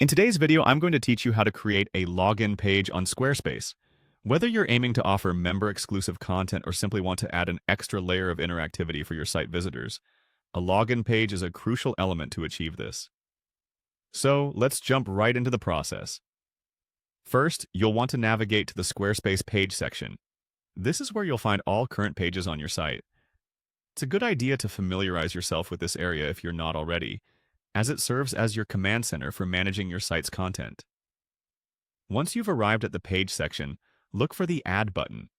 In today's video, I'm going to teach you how to create a login page on Squarespace. Whether you're aiming to offer member-exclusive content or simply want to add an extra layer of interactivity for your site visitors, a login page is a crucial element to achieve this. So, let's jump right into the process. First, you'll want to navigate to the Squarespace page section. This is where you'll find all current pages on your site. It's a good idea to familiarize yourself with this area if you're not already, as it serves as your command center for managing your site's content. Once you've arrived at the page section, look for the Add button.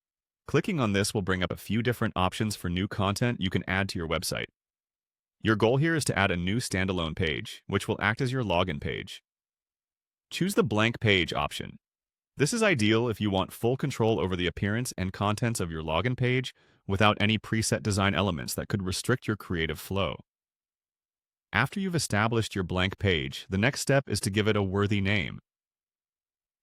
Clicking on this will bring up a few different options for new content you can add to your website. Your goal here is to add a new standalone page, which will act as your login page. Choose the blank page option. This is ideal if you want full control over the appearance and contents of your login page without any preset design elements that could restrict your creative flow. After you've established your blank page, the next step is to give it a worthy name.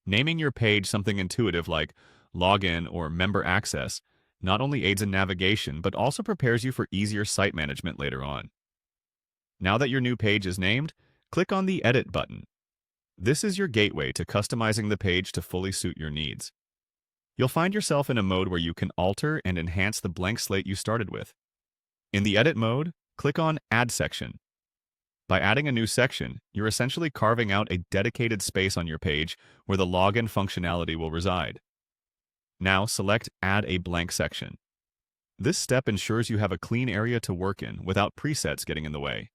Naming your page something intuitive like Login or Member Access not only aids in navigation, but also prepares you for easier site management later on. Now that your new page is named, click on the Edit button. This is your gateway to customizing the page to fully suit your needs. You'll find yourself in a mode where you can alter and enhance the blank slate you started with. In the Edit mode, click on Add Section. By adding a new section, you're essentially carving out a dedicated space on your page where the login functionality will reside. Now select Add a blank section. This step ensures you have a clean area to work in without presets getting in the way.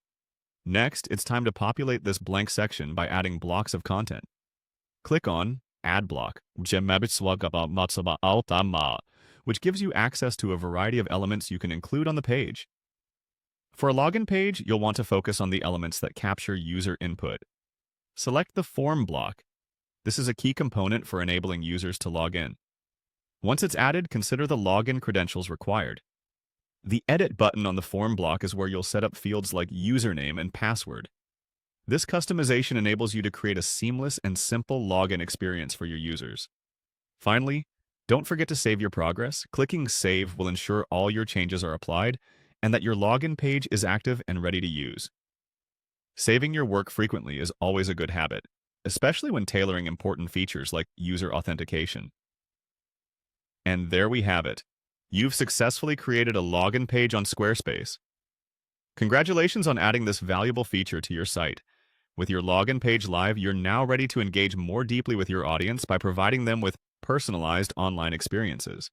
Next, it's time to populate this blank section by adding blocks of content. Click on Add Block, which gives you access to a variety of elements you can include on the page. For a login page, you'll want to focus on the elements that capture user input. Select the Form block. This is a key component for enabling users to log in. Once it's added, consider the login credentials required. The Edit button on the Form block is where you'll set up fields like username and password. This customization enables you to create a seamless and simple login experience for your users. Finally, don't forget to save your progress. Clicking Save will ensure all your changes are applied and that your login page is active and ready to use. Saving your work frequently is always a good habit, especially when tailoring important features like user authentication. And there we have it. You've successfully created a login page on Squarespace. Congratulations on adding this valuable feature to your site. With your login page live, you're now ready to engage more deeply with your audience by providing them with personalized online experiences.